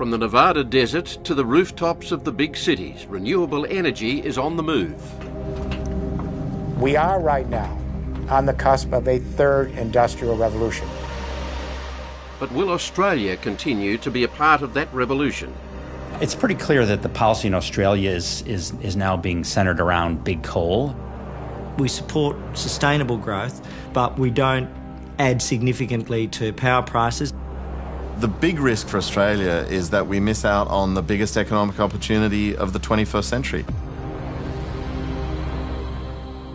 From the Nevada desert to the rooftops of the big cities, renewable energy is on the move. We are right now on the cusp of a third industrial revolution. But will Australia continue to be a part of that revolution? It's pretty clear that the policy in Australia is now being centred around big coal. We support sustainable growth, but we don't add significantly to power prices. The big risk for Australia is that we miss out on the biggest economic opportunity of the 21st century.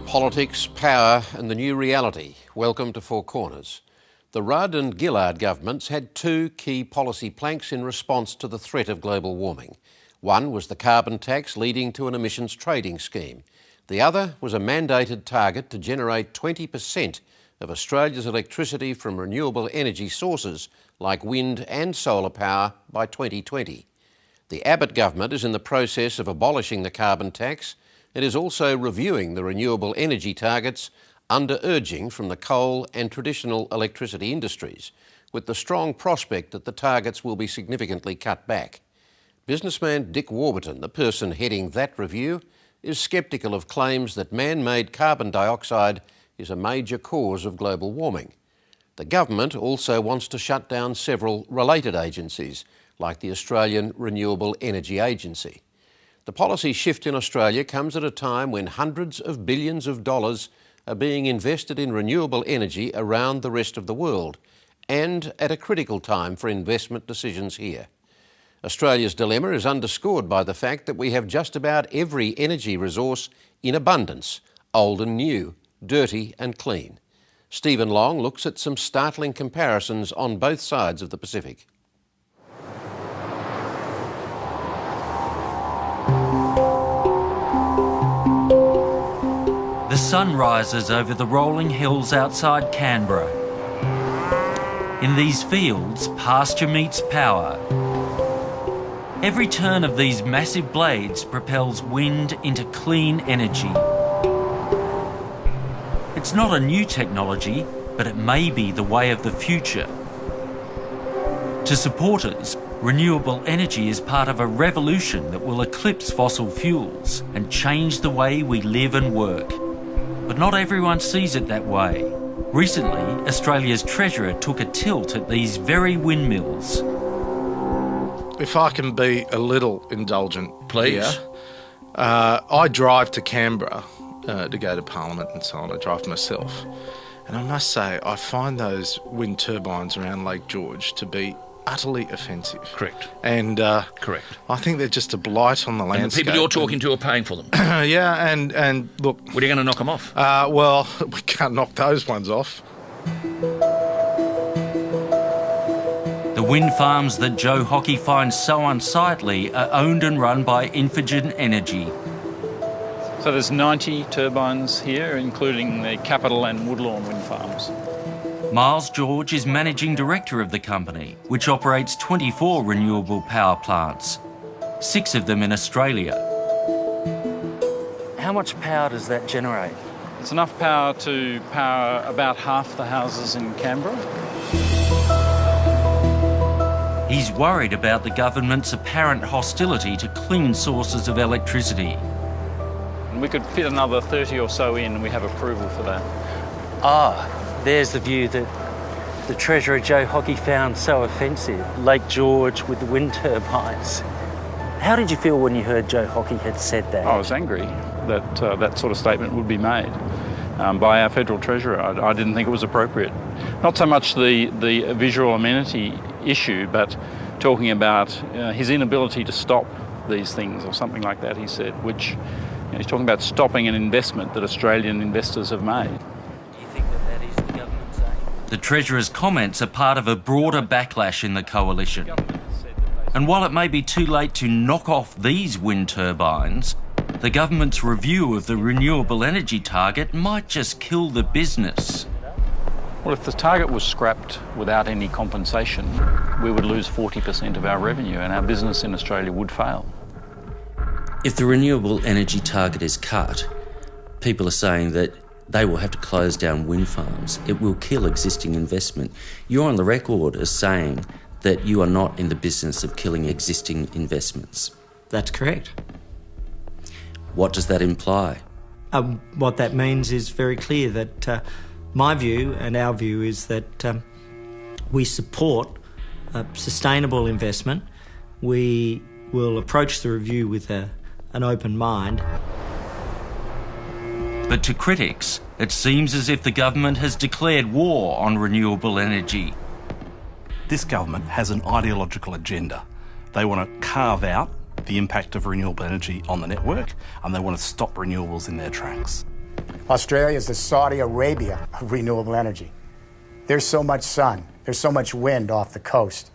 Politics, power and the new reality. Welcome to Four Corners. The Rudd and Gillard governments had two key policy planks in response to the threat of global warming. One was the carbon tax leading to an emissions trading scheme. The other was a mandated target to generate 20% of Australia's electricity from renewable energy sources like wind and solar power by 2020. The Abbott government is in the process of abolishing the carbon tax. It is also reviewing the renewable energy targets under urging from the coal and traditional electricity industries, with the strong prospect that the targets will be significantly cut back. Businessman Dick Warburton, the person heading that review, is sceptical of claims that man-made carbon dioxide is a major cause of global warming. The government also wants to shut down several related agencies, like the Australian Renewable Energy Agency. The policy shift in Australia comes at a time when hundreds of billions of dollars are being invested in renewable energy around the rest of the world, and at a critical time for investment decisions here. Australia's dilemma is underscored by the fact that we have just about every energy resource in abundance, old and new, dirty and clean. Stephen Long looks at some startling comparisons on both sides of the Pacific. The sun rises over the rolling hills outside Canberra. In these fields, pasture meets power. Every turn of these massive blades propels wind into clean energy. It's not a new technology, but it may be the way of the future. To supporters, renewable energy is part of a revolution that will eclipse fossil fuels and change the way we live and work. But not everyone sees it that way. Recently, Australia's Treasurer took a tilt at these very windmills. If I can be a little indulgent, please. Here, I drive to Canberra to go to Parliament and so on. I drive myself. And I must say, I find those wind turbines around Lake George to be utterly offensive. Correct. And correct. I think they're just a blight on the landscape. And the people you're talking to are paying for them. Yeah, and look... When are you going to knock them off? Well, we can't knock those ones off. The wind farms that Joe Hockey finds so unsightly are owned and run by Infigen Energy. So there's 90 turbines here, including the Capital and Woodlawn wind farms. Miles George is managing director of the company, which operates 24 renewable power plants, 6 of them in Australia. How much power does that generate? It's enough power to power about half the houses in Canberra. He's worried about the government's apparent hostility to clean sources of electricity. We could fit another 30 or so in and we have approval for that. There's the view that the Treasurer Joe Hockey found so offensive. Lake George with the wind turbines. How did you feel when you heard Joe Hockey had said that? I was angry that that sort of statement would be made by our Federal Treasurer. I didn't think it was appropriate. Not so much the visual amenity issue, but talking about his inability to stop these things or something like that, he said, which he's talking about stopping an investment that Australian investors have made. Do you think that is the government's aim? The Treasurer's comments are part of a broader backlash in the coalition. And while it may be too late to knock off these wind turbines, the government's review of the renewable energy target might just kill the business. Well, if the target was scrapped without any compensation, we would lose 40% of our revenue and our business in Australia would fail. If the renewable energy target is cut, people are saying that they will have to close down wind farms. It will kill existing investment. You're on the record as saying that you are not in the business of killing existing investments. That's correct. What does that imply? What that means is very clear that my view and our view is that we support sustainable investment. We will approach the review with an open mind. But to critics, it seems as if the government has declared war on renewable energy. This government has an ideological agenda. They want to carve out the impact of renewable energy on the network, and they want to stop renewables in their tracks. Australia is the Saudi Arabia of renewable energy. There's so much sun, there's so much wind off the coast.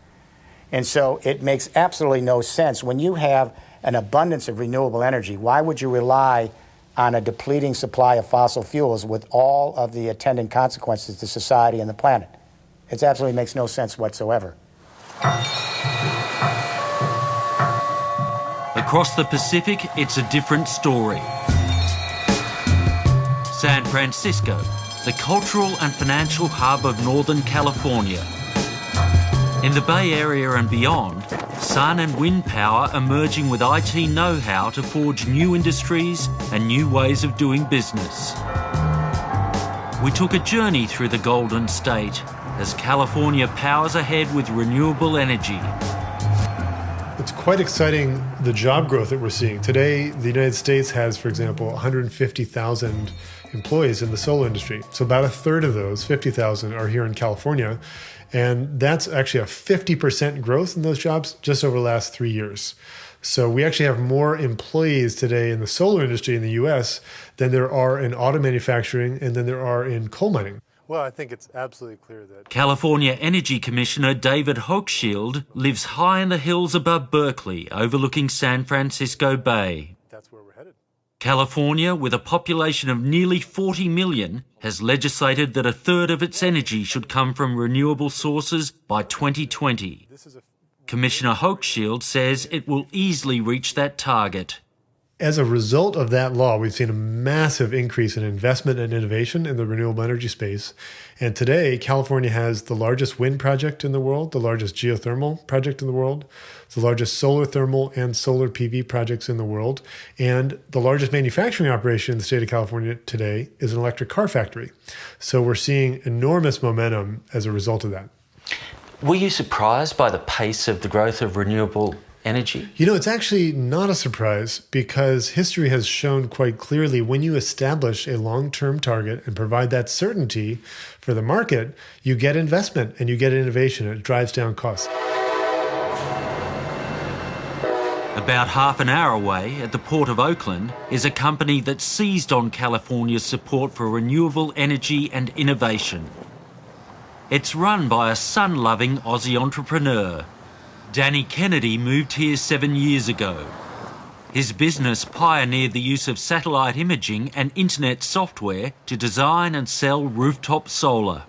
And so it makes absolutely no sense. When you have an abundance of renewable energy, why would you rely on a depleting supply of fossil fuels with all of the attendant consequences to society and the planet? It absolutely makes no sense whatsoever. Across the Pacific, it's a different story. San Francisco, the cultural and financial hub of Northern California. In the Bay Area and beyond, sun and wind power emerging with IT know-how to forge new industries and new ways of doing business. We took a journey through the Golden State as California powers ahead with renewable energy. It's quite exciting, the job growth that we're seeing. Today, the United States has, for example, 150,000 employees in the solar industry. So about a third of those, 50,000, are here in California. And that's actually a 50% growth in those jobs just over the last 3 years. So we actually have more employees today in the solar industry in the US than there are in auto manufacturing and than there are in coal mining. Well, I think it's absolutely clear that California Energy Commissioner David Hochschild lives high in the hills above Berkeley, overlooking San Francisco Bay. That's where we're headed. California, with a population of nearly 40 million, has legislated that a third of its energy should come from renewable sources by 2020. Commissioner Hochschild says it will easily reach that target. As a result of that law, we've seen a massive increase in investment and innovation in the renewable energy space. And today, California has the largest wind project in the world, the largest geothermal project in the world, the largest solar thermal and solar PV projects in the world, and the largest manufacturing operation in the state of California today is an electric car factory. So we're seeing enormous momentum as a result of that. Were you surprised by the pace of the growth of renewable energy? You know, it's actually not a surprise because history has shown quite clearly when you establish a long-term target and provide that certainty for the market, you get investment and you get innovation and it drives down costs. About half an hour away at the Port of Oakland is a company that seized on California's support for renewable energy and innovation. It's run by a sun-loving Aussie entrepreneur. Danny Kennedy moved here 7 years ago. His business pioneered the use of satellite imaging and internet software to design and sell rooftop solar.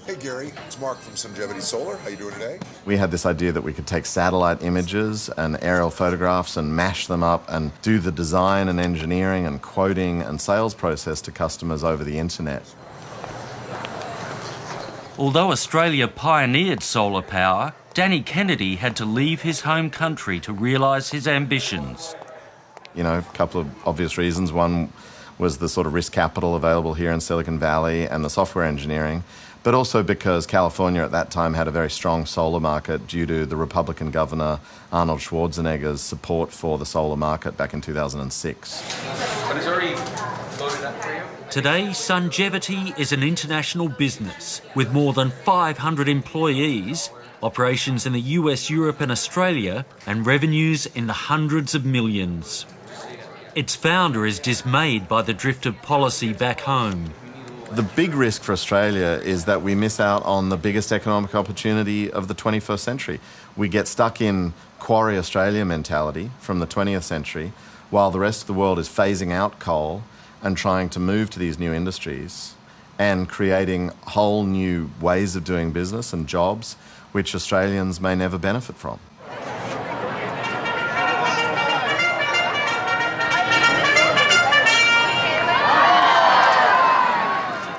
Hey Gary, it's Mark from Sungevity Solar. How you doing today? We had this idea that we could take satellite images and aerial photographs and mash them up and do the design and engineering and quoting and sales process to customers over the internet. Although Australia pioneered solar power, Danny Kennedy had to leave his home country to realise his ambitions. You know, a couple of obvious reasons. One was the sort of risk capital available here in Silicon Valley and the software engineering, but also because California at that time had a very strong solar market due to the Republican governor Arnold Schwarzenegger's support for the solar market back in 2006. But it's already loaded up for you? Today, Sungevity is an international business with more than 500 employees, operations in the US, Europe and Australia, and revenues in the hundreds of millions. Its founder is dismayed by the drift of policy back home. The big risk for Australia is that we miss out on the biggest economic opportunity of the 21st century. We get stuck in quarry Australia mentality from the 20th century, while the rest of the world is phasing out coal and trying to move to these new industries and creating whole new ways of doing business and jobs which Australians may never benefit from.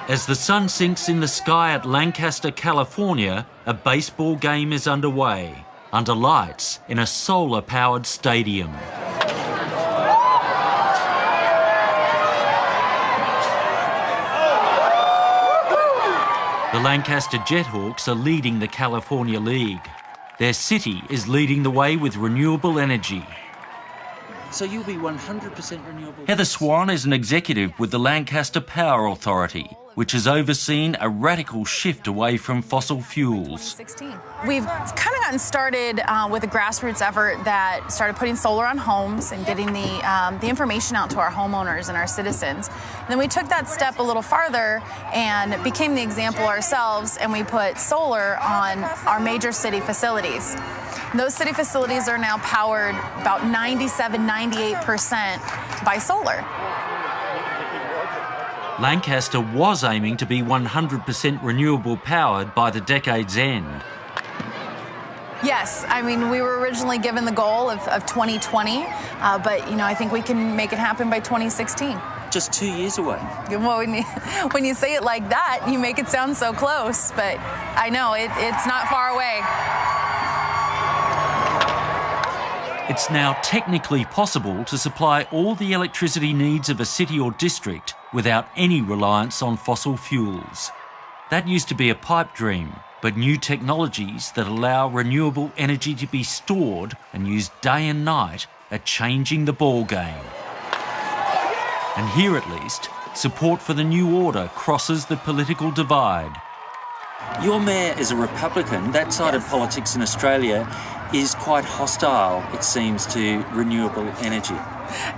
As the sun sinks in the sky at Lancaster, California, a baseball game is underway, under lights in a solar-powered stadium. The Lancaster Jethawks are leading the California League. Their city is leading the way with renewable energy. So you'll be 100% renewable? Heather Swan is an executive with the Lancaster Power Authority, which has overseen a radical shift away from fossil fuels. We've kind of gotten started with a grassroots effort that started putting solar on homes and getting the information out to our homeowners and our citizens. And then we took that step a little farther and became the example ourselves, and we put solar on our major city facilities. And those city facilities are now powered about 98% by solar. Lancaster was aiming to be 100% renewable powered by the decade's end. Yes, I mean, we were originally given the goal of 2020, but, I think we can make it happen by 2016. Just 2 years away. Well, when you say it like that, you make it sound so close, but I know it's not far away. It's now technically possible to supply all the electricity needs of a city or district without any reliance on fossil fuels. That used to be a pipe dream, but new technologies that allow renewable energy to be stored and used day and night are changing the ballgame. And here at least, support for the new order crosses the political divide. Your mayor is a Republican. That side of politics in Australia is quite hostile, it seems, to renewable energy.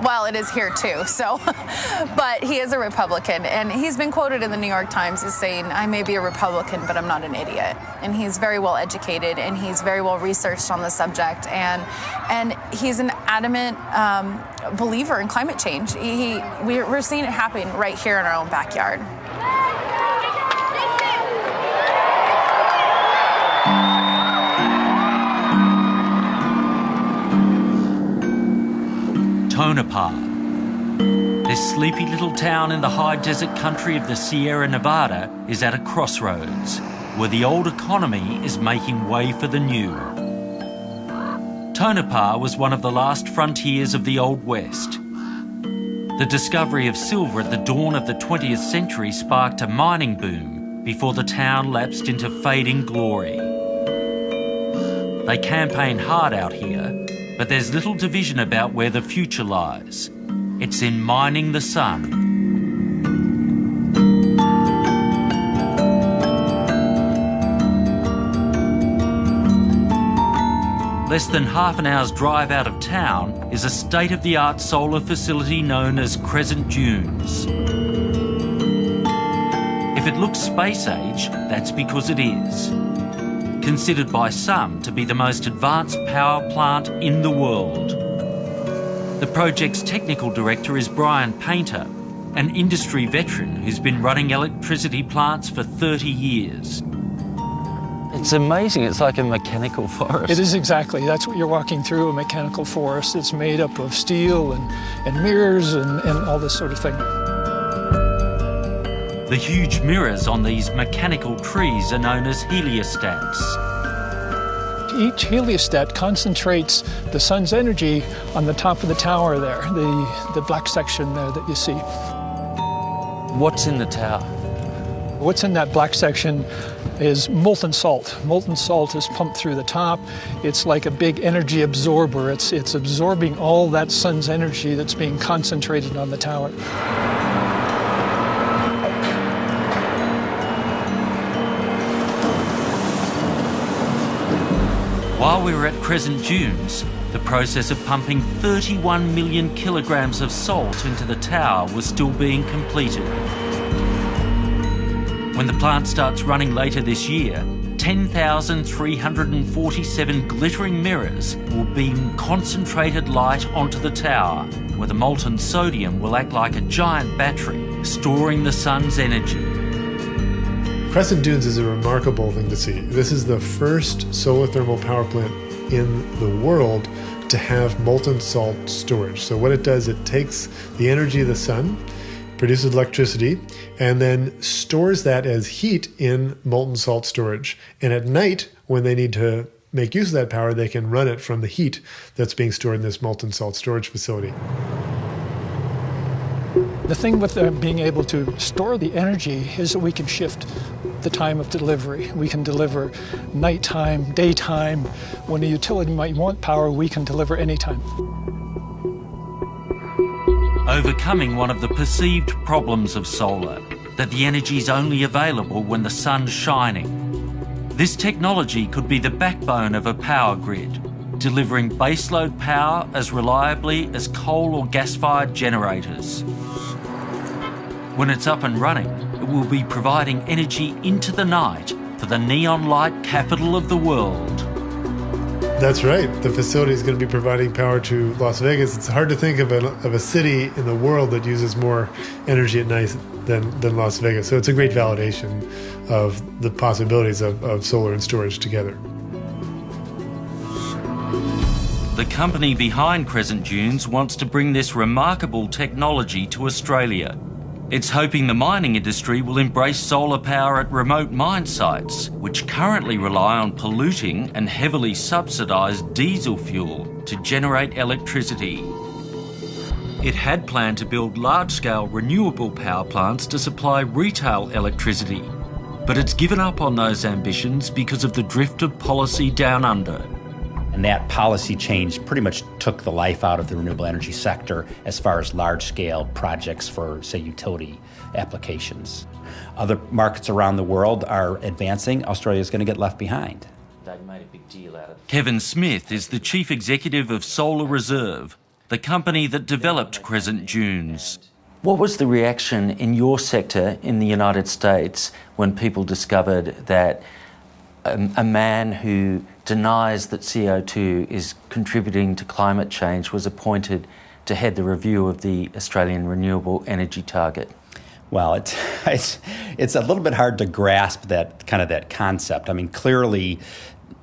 Well, it is here too, so, but he is a Republican, and he's been quoted in the New York Times as saying, I may be a Republican, but I'm not an idiot. And he's very well educated, and he's very well researched on the subject, and he's an adamant believer in climate change. We're seeing it happen right here in our own backyard. Tonopah. This sleepy little town in the high desert country of the Sierra Nevada is at a crossroads, where the old economy is making way for the new. Tonopah was one of the last frontiers of the Old West. The discovery of silver at the dawn of the 20th century sparked a mining boom before the town lapsed into fading glory. They campaign hard out here, but there's little division about where the future lies. It's in mining the sun. Less than half an hour's drive out of town is a state-of-the-art solar facility known as Crescent Dunes. If it looks space age, that's because it is. Considered by some to be the most advanced power plant in the world. The project's technical director is Brian Painter, an industry veteran who's been running electricity plants for 30 years. It's amazing, it's like a mechanical forest. It is exactly, that's what you're walking through, a mechanical forest. It's made up of steel and mirrors and all this sort of thing. The huge mirrors on these mechanical trees are known as heliostats. Each heliostat concentrates the sun's energy on the top of the tower there, the black section there that you see. What's in the tower? What's in that black section is molten salt. Molten salt is pumped through the top. It's like a big energy absorber. It's absorbing all that sun's energy that's being concentrated on the tower. While we were at Crescent Dunes, the process of pumping 31 million kilograms of salt into the tower was still being completed. When the plant starts running later this year, 10,347 glittering mirrors will beam concentrated light onto the tower, where the molten sodium will act like a giant battery, storing the sun's energy. Crescent Dunes is a remarkable thing to see. This is the first solar thermal power plant in the world to have molten salt storage. So what it does, it takes the energy of the sun produces electricity, and then stores that as heat in molten salt storage. And at night, when they need to make use of that power, they can run it from the heat that's being stored in this molten salt storage facility. The thing with being able to store the energy is that we can shift the time of delivery. We can deliver nighttime, daytime. When a utility might want power, we can deliver anytime. Overcoming one of the perceived problems of solar, that the energy is only available when the sun's shining. This technology could be the backbone of a power grid, delivering baseload power as reliably as coal or gas-fired generators. When it's up and running, it will be providing energy into the night for the neon light capital of the world. That's right. The facility is going to be providing power to Las Vegas. It's hard to think of a city in the world that uses more energy at night than Las Vegas. So it's a great validation of the possibilities of solar and storage together. The company behind Crescent Dunes wants to bring this remarkable technology to Australia. It's hoping the mining industry will embrace solar power at remote mine sites, which currently rely on polluting and heavily subsidised diesel fuel to generate electricity. It had planned to build large-scale renewable power plants to supply retail electricity, but it's given up on those ambitions because of the drift of policy down under. And that policy change pretty much took the life out of the renewable energy sector as far as large-scale projects for, say, utility applications. Other markets around the world are advancing. Australia is going to get left behind. They made a big deal out of it. Kevin Smith is the chief executive of Solar Reserve, the company that developed Crescent Dunes. What was the reaction in your sector in the United States when people discovered that a man who denies that CO2 is contributing to climate change was appointed to head the review of the Australian renewable energy target? Well, it's a little bit hard to grasp that concept. I mean, clearly,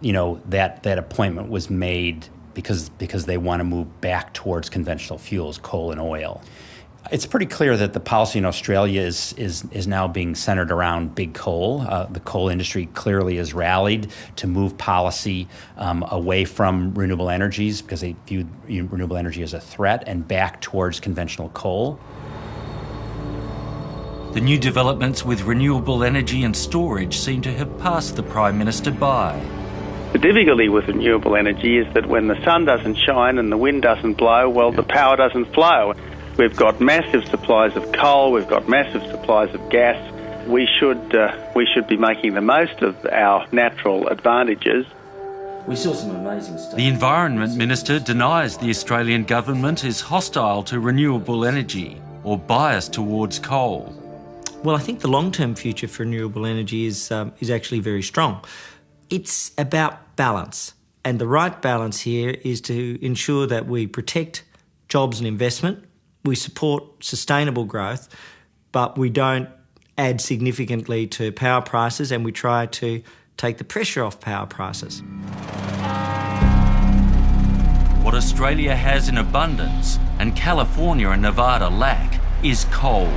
that appointment was made because they want to move back towards conventional fuels, coal and oil. It's pretty clear that the policy in Australia is now being centered around big coal. The coal industry clearly has rallied to move policy away from renewable energies because they view renewable energy as a threat and back towards conventional coal. The new developments with renewable energy and storage seem to have passed the Prime Minister by. The difficulty with renewable energy is that when the sun doesn't shine and the wind doesn't blow, well, the power doesn't flow. We've got massive supplies of coal, we've got massive supplies of gas. We should be making the most of our natural advantages. We saw some amazing stuff. The Environment Minister denies the Australian government is hostile to renewable energy or biased towards coal. Well, I think the long-term future for renewable energy is actually very strong. It's about balance, and the right balance here is to ensure that we protect jobs and investment, we support sustainable growth, but we don't add significantly to power prices, and we try to take the pressure off power prices. What Australia has in abundance and California and Nevada lack is coal.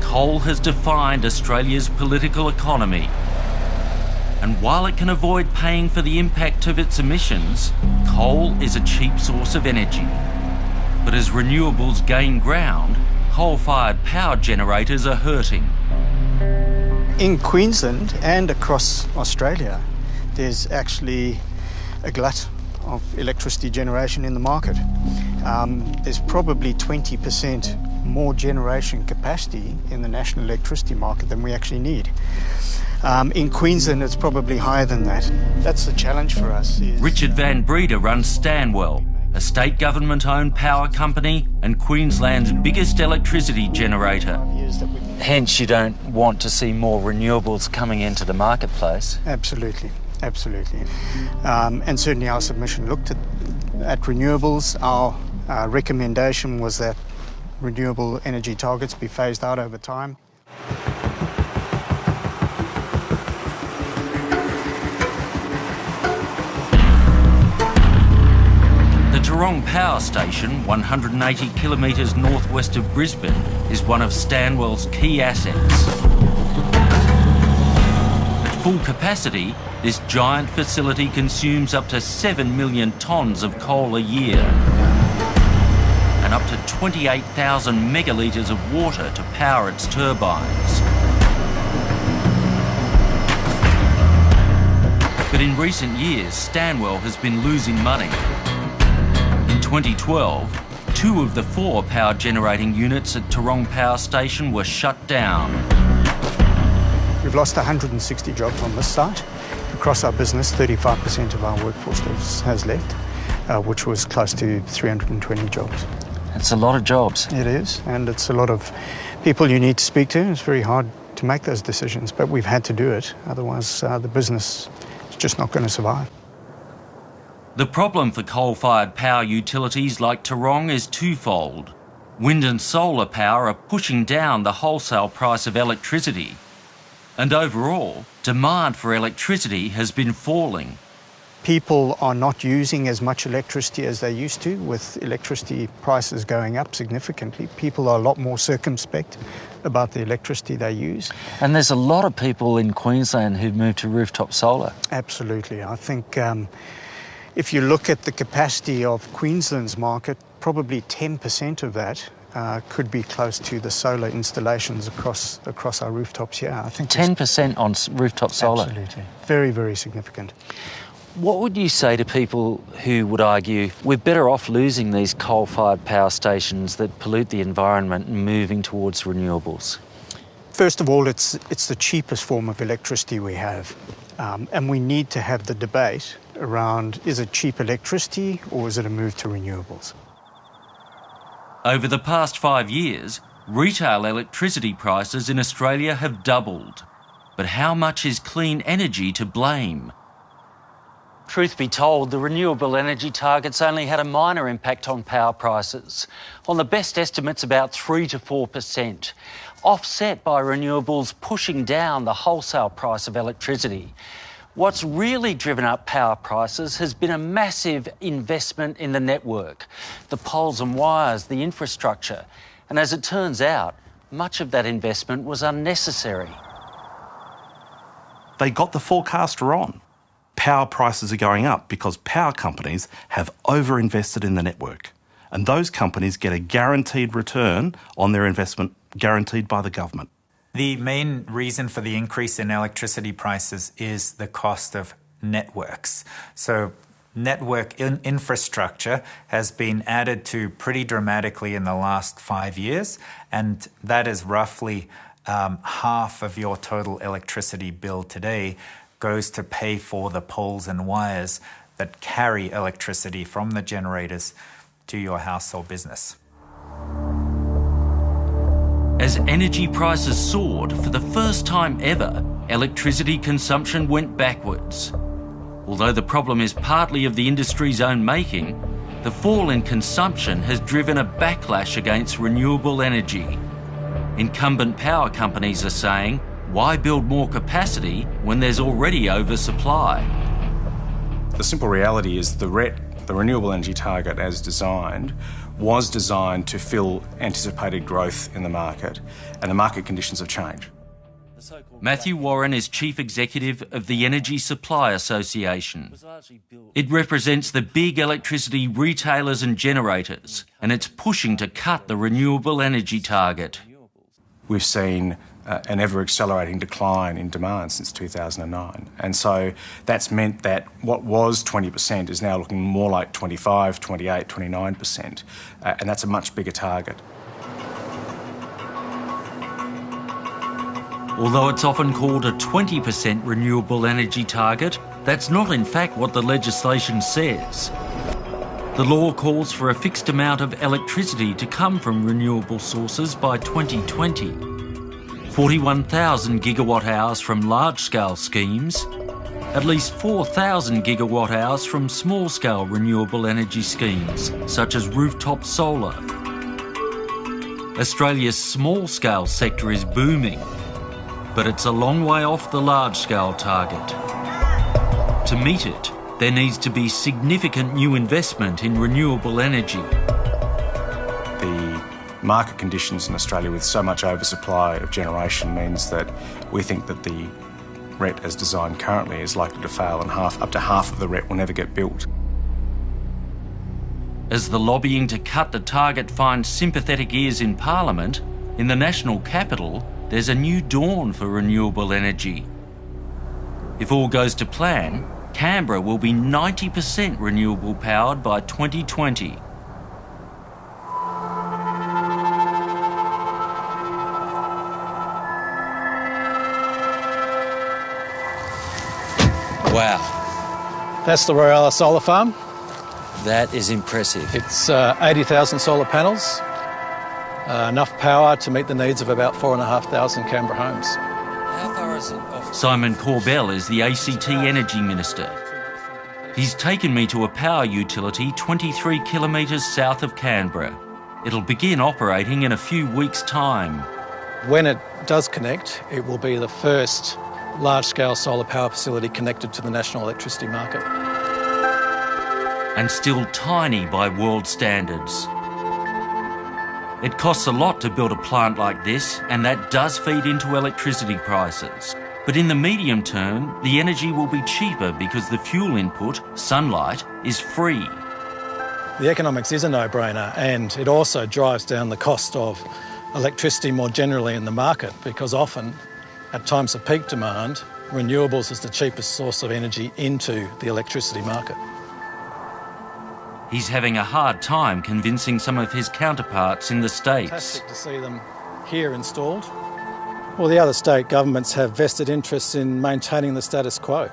Coal has defined Australia's political economy. And while it can avoid paying for the impact of its emissions, coal is a cheap source of energy. But as renewables gain ground, coal-fired power generators are hurting. In Queensland and across Australia, there's actually a glut of electricity generation in the market. There's probably 20% more generation capacity in the national electricity market than we actually need. In Queensland, it's probably higher than that. That's the challenge for us. Richard Van Breeder runs Stanwell, a state government-owned power company and Queensland's biggest electricity generator. Hence, you don't want to see more renewables coming into the marketplace. Absolutely, absolutely. And certainly our submission looked at renewables. Our recommendation was that renewable energy targets be phased out over time. The Tarong Power Station, 180 kilometres northwest of Brisbane, is one of Stanwell's key assets. At full capacity, this giant facility consumes up to 7 million tonnes of coal a year and up to 28,000 megalitres of water to power its turbines. But in recent years, Stanwell has been losing money. In 2012, 2 of the 4 power generating units at Tarong Power Station were shut down. We've lost 160 jobs on this site. Across our business, 35% of our workforce has left, which was close to 320 jobs. It's a lot of jobs. It is, and it's a lot of people you need to speak to. It's very hard to make those decisions, but we've had to do it. Otherwise, the business is just not going to survive. The problem for coal-fired power utilities like Tarong is twofold. Wind and solar power are pushing down the wholesale price of electricity. And overall, demand for electricity has been falling. People are not using as much electricity as they used to, with electricity prices going up significantly. People are a lot more circumspect about the electricity they use. And there's a lot of people in Queensland who've moved to rooftop solar. Absolutely. I think if you look at the capacity of Queensland's market, probably 10% of that could be close to the solar installations across our rooftops here. I think 10% on rooftop solar? Absolutely. Very, very significant. What would you say to people who would argue we're better off losing these coal-fired power stations that pollute the environment and moving towards renewables? First of all, it's the cheapest form of electricity we have. And we need to have the debate around, is it cheap electricity or is it a move to renewables? Over the past 5 years, retail electricity prices in Australia have doubled. But how much is clean energy to blame? Truth be told, the renewable energy targets only had a minor impact on power prices. On the best estimates, about 3 to 4%, offset by renewables pushing down the wholesale price of electricity. What's really driven up power prices has been a massive investment in the network, the poles and wires, the infrastructure. And as it turns out, much of that investment was unnecessary. They got the forecast wrong. Power prices are going up because power companies have overinvested in the network. And those companies get a guaranteed return on their investment, guaranteed by the government. The main reason for the increase in electricity prices is the cost of networks. So network infrastructure has been added to pretty dramatically in the last 5 years, and that is roughly half of your total electricity bill today goes to pay for the poles and wires that carry electricity from the generators to your house or business. As energy prices soared, for the first time ever, electricity consumption went backwards. Although the problem is partly of the industry's own making, the fall in consumption has driven a backlash against renewable energy. Incumbent power companies are saying, why build more capacity when there's already oversupply? The simple reality is the renewable energy target as designed was designed to fill anticipated growth in the market, and the market conditions have changed. Matthew Warren is Chief Executive of the Energy Supply Association. It represents the big electricity retailers and generators, and it's pushing to cut the renewable energy target. We've seen an ever-accelerating decline in demand since 2009. And so that's meant that what was 20% is now looking more like 25, 28, 29%. And that's a much bigger target. Although it's often called a 20% renewable energy target, that's not in fact what the legislation says. The law calls for a fixed amount of electricity to come from renewable sources by 2020. 41,000 gigawatt hours from large-scale schemes, at least 4,000 gigawatt hours from small-scale renewable energy schemes, such as rooftop solar. Australia's small-scale sector is booming, but it's a long way off the large-scale target. To meet it, There needs to be significant new investment in renewable energy. The market conditions in Australia with so much oversupply of generation means that we think that the RET as designed currently is likely to fail, and up to half of the RET will never get built. As the lobbying to cut the target finds sympathetic ears in Parliament, in the national capital, there's a new dawn for renewable energy. If all goes to plan, Canberra will be 90% renewable powered by 2020. Wow. That's the Royala Solar Farm. That is impressive. It's 80,000 solar panels, enough power to meet the needs of about 4,500 Canberra homes. How far is it off? Simon Corbell is the ACT Energy Minister. He's taken me to a power utility 23 kilometres south of Canberra. It'll begin operating in a few weeks' time. When it does connect, it will be the first large-scale solar power facility connected to the national electricity market. And still tiny by world standards. It costs a lot to build a plant like this, and that does feed into electricity prices. But in the medium term, the energy will be cheaper because the fuel input, sunlight, is free. The economics is a no-brainer, and it also drives down the cost of electricity more generally in the market, because often, at times of peak demand, renewables is the cheapest source of energy into the electricity market. He's having a hard time convincing some of his counterparts in the States. Fantastic to see them here installed. Well, the other state governments have vested interests in maintaining the status quo.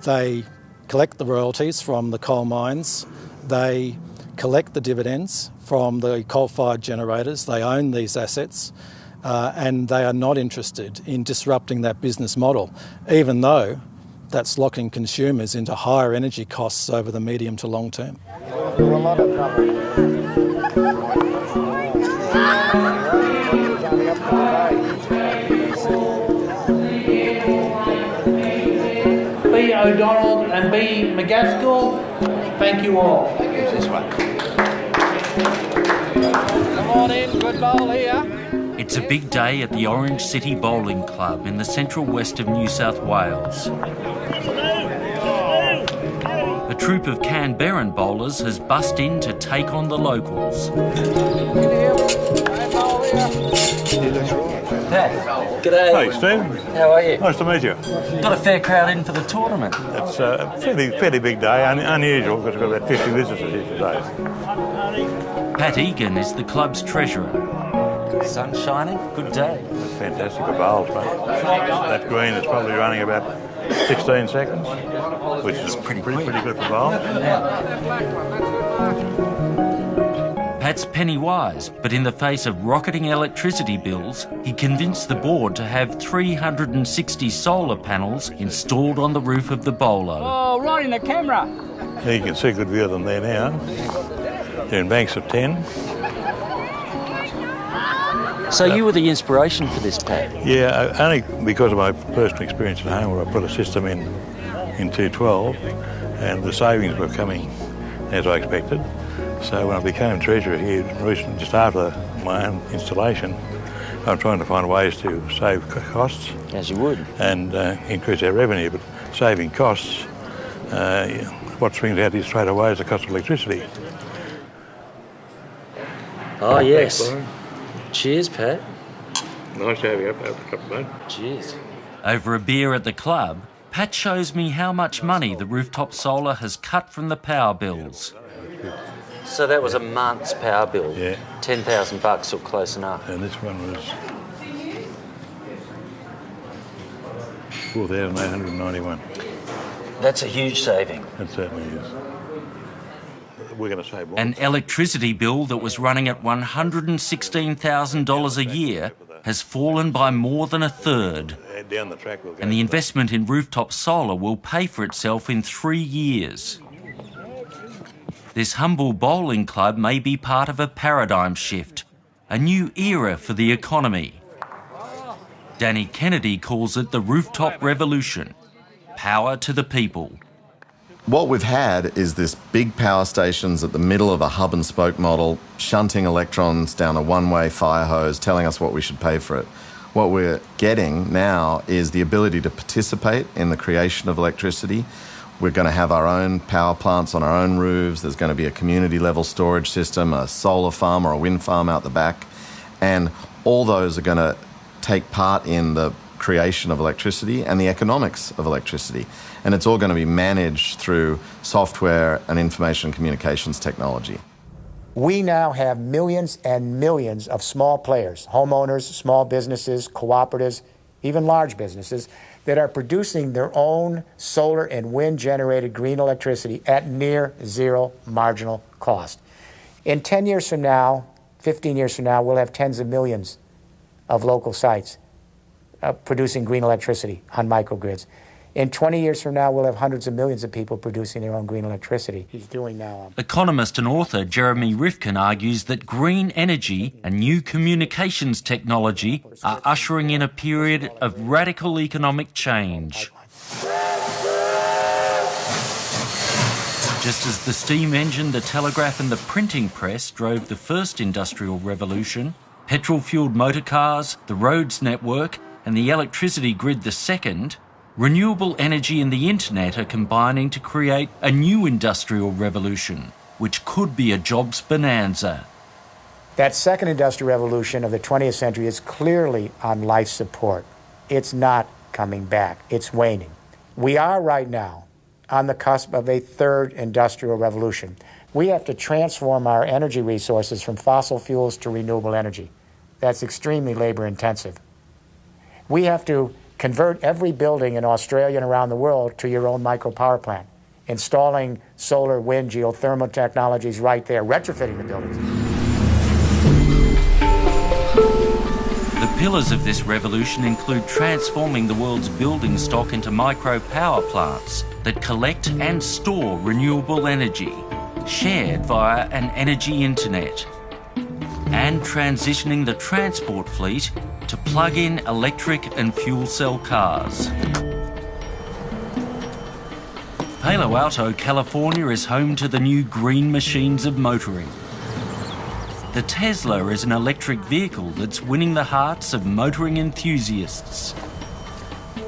They collect the royalties from the coal mines, they collect the dividends from the coal-fired generators, they own these assets, and they are not interested in disrupting that business model, even though that's locking consumers into higher energy costs over the medium to long term. A lot of trouble. B. O'Donnell and B. McGaskill, thank you all. This way. Come on in, good bowl here. It's a big day at the Orange City Bowling Club in the central west of New South Wales. A troop of Canberran bowlers has bussed in to take on the locals. Pat, g'day. Hey, Steve. How are you? Nice to meet you. Got a fair crowd in for the tournament. It's a fairly big day, unusual because we've got about 50 visitors here today. Pat Egan is the club's treasurer. Sun shining, good day. It's fantastic for bowls, mate. That green is probably running about 16 seconds, which is pretty good for bowls. Pat's penny wise, but in the face of rocketing electricity bills, he convinced the board to have 360 solar panels installed on the roof of the bowler. Oh, right in the camera. Here you can see a good view of them there now. They're in banks of 10. So you were the inspiration for this, Pat? Yeah, only because of my personal experience at home where I put a system in 2012 and the savings were coming as I expected. So when I became treasurer here recently, just after my own installation, I'm trying to find ways to save costs. As you would. And increase our revenue, but saving costs, what swings out here straight away is the cost of electricity. Oh, yes. Cheers, Pat. Nice to have you up a cup, mate. Cheers. Over a beer at the club, Pat shows me how much money the rooftop solar has cut from the power bills. So that was a month's power bill? Yeah. $10,000 or close enough. And this one was 4,891. That's a huge saving. It certainly is. We're going to save more. An electricity bill that was running at $116,000 a year has fallen by more than a third. Down the track, And the investment in rooftop solar will pay for itself in 3 years. This humble bowling club may be part of a paradigm shift, a new era for the economy. Danny Kennedy calls it the rooftop revolution. Power to the people. What we've had is this big power stations at the middle of a hub and spoke model, shunting electrons down a one-way fire hose, telling us what we should pay for it. What we're getting now is the ability to participate in the creation of electricity. We're going to have our own power plants on our own roofs. There's going to be a community-level storage system, a solar farm or a wind farm out the back. And all those are going to take part in the creation of electricity and the economics of electricity. And it's all going to be managed through software and information communications technology. We now have millions and millions of small players, homeowners, small businesses, cooperatives, even large businesses, that are producing their own solar and wind-generated green electricity at near zero marginal cost. In 10 years from now, 15 years from now, we'll have tens of millions of local sites producing green electricity on microgrids. In 20 years from now, we'll have hundreds of millions of people producing their own green electricity. He's doing now. Economist and author Jeremy Rifkin argues that green energy and new communications technology are ushering in a period of radical economic change. Just as the steam engine, the telegraph and the printing press drove the first industrial revolution, petrol-fuelled motor cars, the roads network and the electricity grid the second, renewable energy and the internet are combining to create a new industrial revolution, which could be a jobs bonanza. That second industrial revolution of the 20th century is clearly on life support. It's not coming back. It's waning. We are right now on the cusp of a third industrial revolution. We have to transform our energy resources from fossil fuels to renewable energy. That's extremely labor intensive. We have to convert every building in Australia and around the world to your own micro power plant, installing solar, wind, geothermal technologies right there, retrofitting the buildings. The pillars of this revolution include transforming the world's building stock into micro power plants that collect and store renewable energy, shared via an energy internet, and transitioning the transport fleet to plug-in electric and fuel cell cars. Palo Alto, California is home to the new green machines of motoring. The Tesla is an electric vehicle that's winning the hearts of motoring enthusiasts.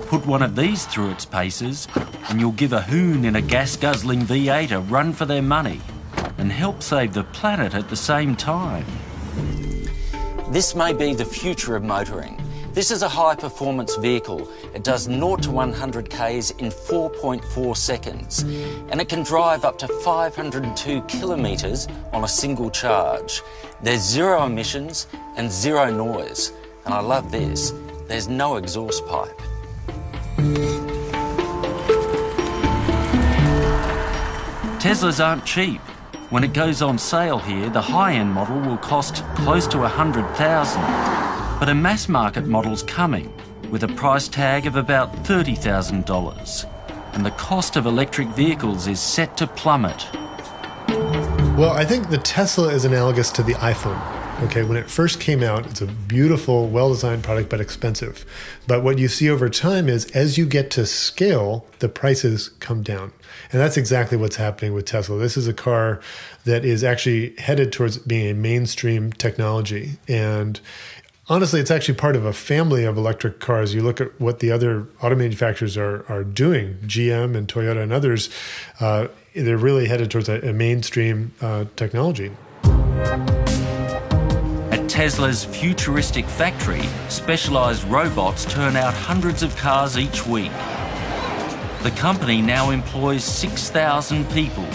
Put one of these through its paces and you'll give a hoon in a gas-guzzling V8 a run for their money and help save the planet at the same time. This may be the future of motoring. This is a high-performance vehicle. It does 0 to 100 k's in 4.4 seconds, and it can drive up to 502 kilometres on a single charge. There's zero emissions and zero noise, and I love this, there's no exhaust pipe. Teslas aren't cheap. When it goes on sale here, the high-end model will cost close to $100,000. But a mass-market model's coming, with a price tag of about $30,000. And the cost of electric vehicles is set to plummet. Well, I think the Tesla is analogous to the iPhone. Okay, when it first came out, it's a beautiful, well-designed product, but expensive. But what you see over time is, as you get to scale, the prices come down. And that's exactly what's happening with Tesla. This is a car that is actually headed towards being a mainstream technology. And honestly, it's actually part of a family of electric cars. You look at what the other auto manufacturers are doing, GM and Toyota and others, they're really headed towards a mainstream technology. At Tesla's futuristic factory, specialised robots turn out hundreds of cars each week. The company now employs 6,000 people.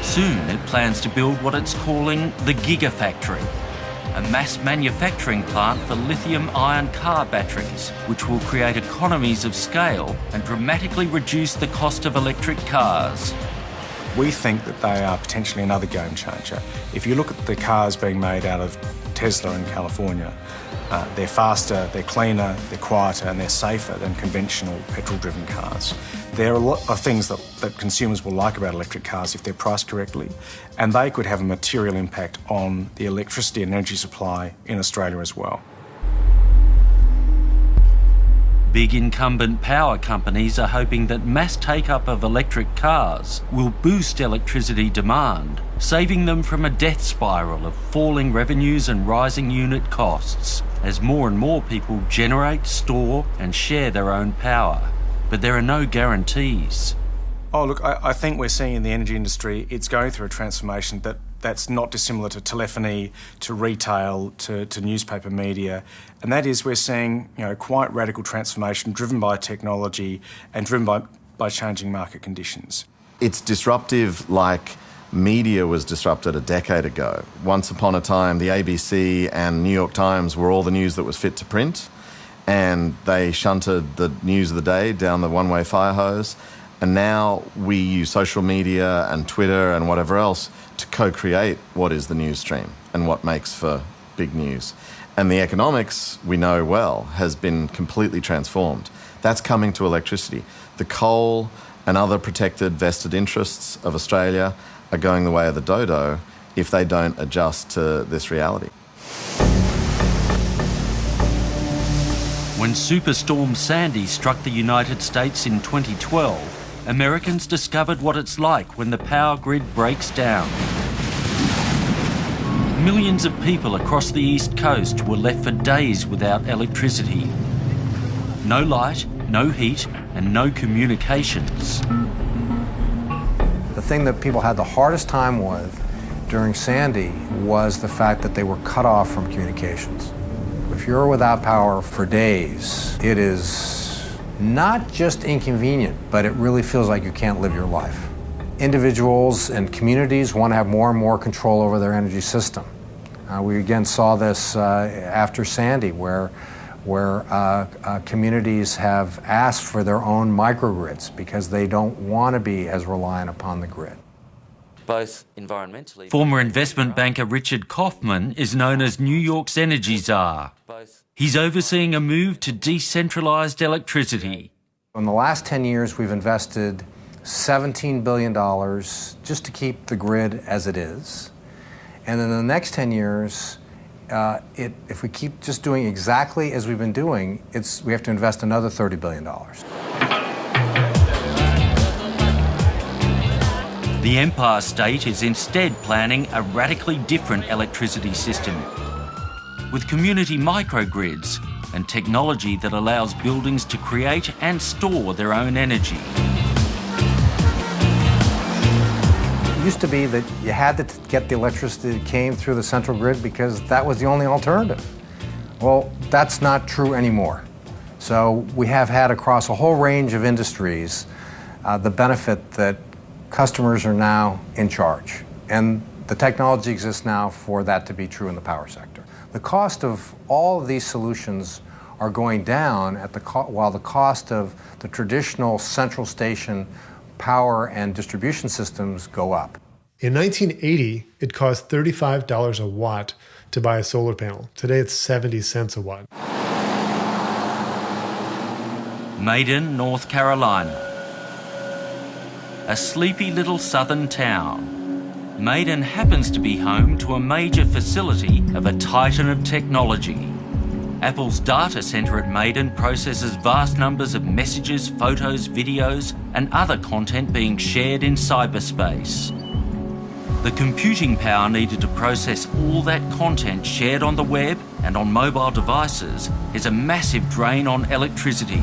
Soon it plans to build what it's calling the Gigafactory, a mass manufacturing plant for lithium-ion car batteries, which will create economies of scale and dramatically reduce the cost of electric cars. We think that they are potentially another game changer. If you look at the cars being made out of Tesla in California, they're faster, they're cleaner, they're quieter and they're safer than conventional petrol-driven cars. There are a lot of things that consumers will like about electric cars if they're priced correctly, and they could have a material impact on the electricity and energy supply in Australia as well. Big incumbent power companies are hoping that mass take-up of electric cars will boost electricity demand, saving them from a death spiral of falling revenues and rising unit costs, as more and more people generate, store and share their own power. But there are no guarantees. Oh, look, I think we're seeing in the energy industry, it's going through a transformation that's not dissimilar to telephony, to retail, to newspaper media. And that is we're seeing, quite radical transformation driven by technology and driven by changing market conditions. It's disruptive like media was disrupted a decade ago. Once upon a time, the ABC and New York Times were all the news that was fit to print, and they shunted the news of the day down the one-way fire hose. And now we use social media and Twitter and whatever else to co-create what is the news stream and what makes for big news. And the economics, we know well, has been completely transformed. That's coming to electricity. The coal and other protected vested interests of Australia are going the way of the dodo if they don't adjust to this reality. When Superstorm Sandy struck the United States in 2012, Americans discovered what it's like when the power grid breaks down. Millions of people across the East Coast were left for days without electricity. No light, no heat, and no communications. The thing that people had the hardest time with during Sandy was the fact that they were cut off from communications. If you're without power for days, it is not just inconvenient, but it really feels like you can't live your life. Individuals and communities want to have more and more control over their energy system. We again saw this after Sandy, where communities have asked for their own microgrids because they don't want to be as reliant upon the grid. Both environmentally... Former investment banker Richard Kaufman is known as New York's energy czar. He's overseeing a move to decentralised electricity. In the last 10 years, we've invested $17 billion just to keep the grid as it is. And in the next 10 years, if we keep just doing exactly as we've been doing, we have to invest another $30 billion. The Empire State is instead planning a radically different electricity system, with community microgrids and technology that allows buildings to create and store their own energy. It used to be that you had to get the electricity that came through the central grid because that was the only alternative. Well, that's not true anymore. So we have had across a whole range of industries the benefit that customers are now in charge. And the technology exists now for that to be true in the power sector. The cost of all of these solutions are going down while the cost of the traditional central station power and distribution systems go up. In 1980, it cost $35 a watt to buy a solar panel. Today it's 70 cents a watt. Maiden, North Carolina. A sleepy little southern town. Maiden happens to be home to a major facility of a titan of technology. Apple's data centre at Maiden processes vast numbers of messages, photos, videos, and other content being shared in cyberspace. The computing power needed to process all that content shared on the web and on mobile devices is a massive drain on electricity.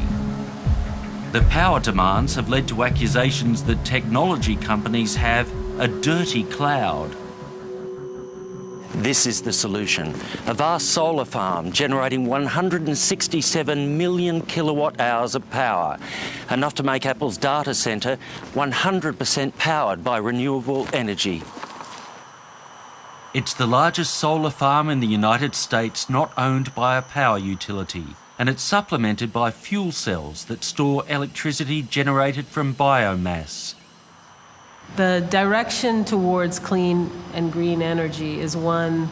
The power demands have led to accusations that technology companies have a dirty cloud. This is the solution. A vast solar farm generating 167 million kilowatt hours of power, enough to make Apple's data centre 100% powered by renewable energy. It's the largest solar farm in the United States not owned by a power utility, and it's supplemented by fuel cells that store electricity generated from biomass. The direction towards clean and green energy is one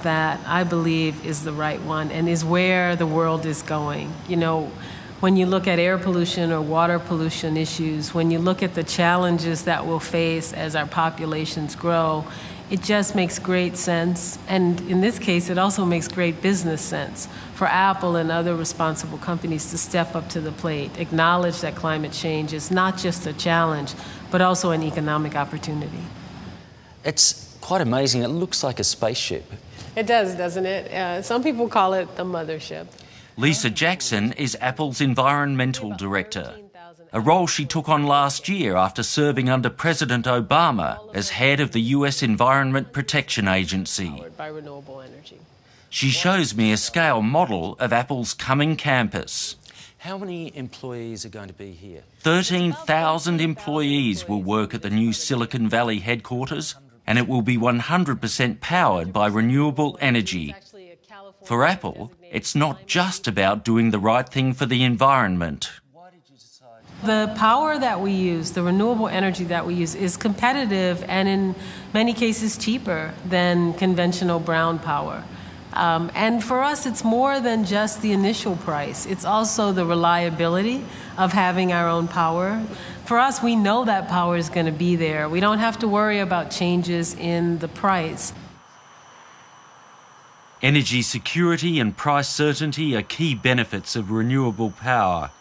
that I believe is the right one and is where the world is going. You know, when you look at air pollution or water pollution issues, when you look at the challenges that we'll face as our populations grow, it just makes great sense. And in this case, it also makes great business sense for Apple and other responsible companies to step up to the plate, acknowledge that climate change is not just a challenge, but also an economic opportunity. It's quite amazing. It looks like a spaceship. It does, doesn't it? Some people call it the mothership. Lisa Jackson is Apple's environmental director, a role she took on last year after serving under President Obama as head of the US Environment Protection Agency. By renewable energy. She shows me a scale model of Apple's coming campus. How many employees are going to be here? 13,000 employees will work at the new Silicon Valley headquarters, and it will be 100% powered by renewable energy. For Apple, it's not just about doing the right thing for the environment. The power that we use, the renewable energy that we use, is competitive and in many cases cheaper than conventional brown power. And for us, it's more than just the initial price. It's also the reliability of having our own power. For us, we know that power is going to be there. We don't have to worry about changes in the price. Energy security and price certainty are key benefits of renewable power.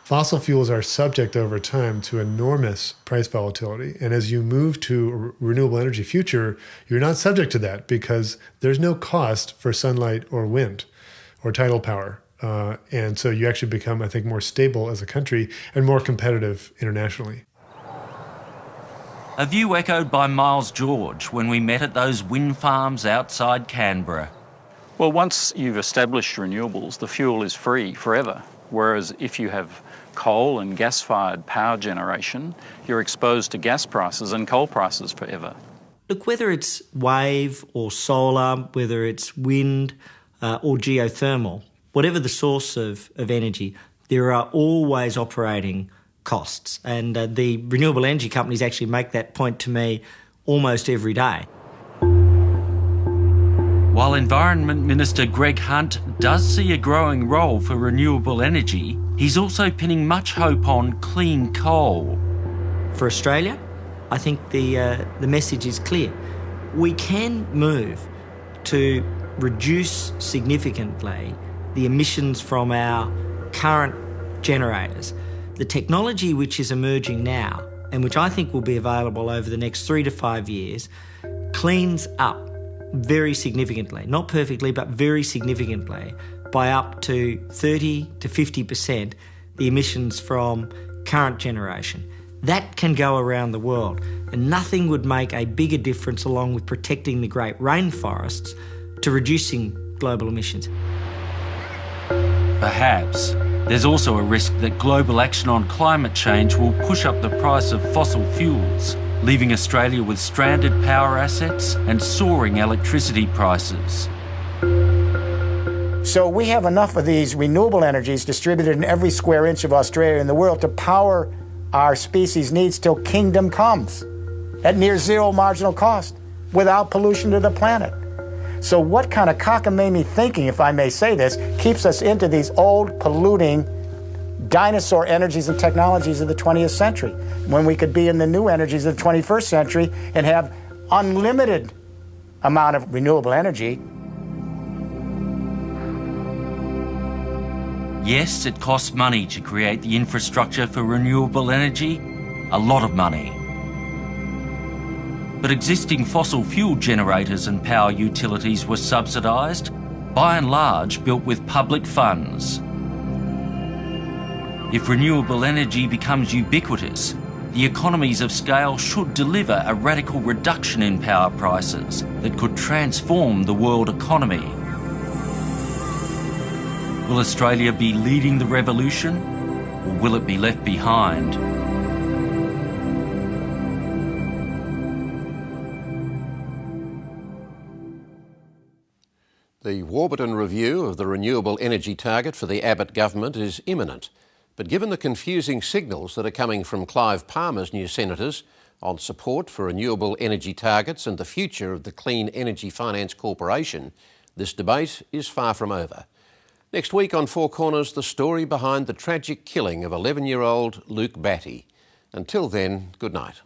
Fossil fuels are subject over time to enormous price volatility. And as you move to a renewable energy future, you're not subject to that because there's no cost for sunlight or wind or tidal power. And so you actually become, I think, more stable as a country and more competitive internationally. A view echoed by Miles George when we met at those wind farms outside Canberra. Well, once you've established renewables, the fuel is free forever. Whereas if you have coal and gas-fired power generation, you're exposed to gas prices and coal prices forever. Look, whether it's wave or solar, whether it's wind or geothermal, whatever the source of energy, there are always operating costs. And the renewable energy companies actually make that point to me almost every day. While Environment Minister Greg Hunt does see a growing role for renewable energy, he's also pinning much hope on clean coal. For Australia, I think the message is clear. We can move to reduce significantly the emissions from our current generators. The technology which is emerging now, and which I think will be available over the next 3 to 5 years, cleans up very significantly, not perfectly, but very significantly, by up to 30 to 50% the emissions from current generation. That can go around the world, and nothing would make a bigger difference along with protecting the great rainforests to reducing global emissions. Perhaps there's also a risk that global action on climate change will push up the price of fossil fuels, leaving Australia with stranded power assets and soaring electricity prices. So we have enough of these renewable energies distributed in every square inch of Australia and the world to power our species' needs till kingdom comes at near zero marginal cost without pollution to the planet. So what kind of cockamamie thinking, if I may say this, keeps us into these old polluting dinosaur energies and technologies of the 20th century when we could be in the new energies of the 21st century and have unlimited amount of renewable energy? Yes, it costs money to create the infrastructure for renewable energy, a lot of money. But existing fossil fuel generators and power utilities were subsidised, by and large built with public funds. If renewable energy becomes ubiquitous, the economies of scale should deliver a radical reduction in power prices that could transform the world economy. Will Australia be leading the revolution, or will it be left behind? The Warburton review of the renewable energy target for the Abbott government is imminent. But given the confusing signals that are coming from Clive Palmer's new senators on support for renewable energy targets and the future of the Clean Energy Finance Corporation, this debate is far from over. Next week on Four Corners, the story behind the tragic killing of 11-year-old Luke Batty. Until then, good night.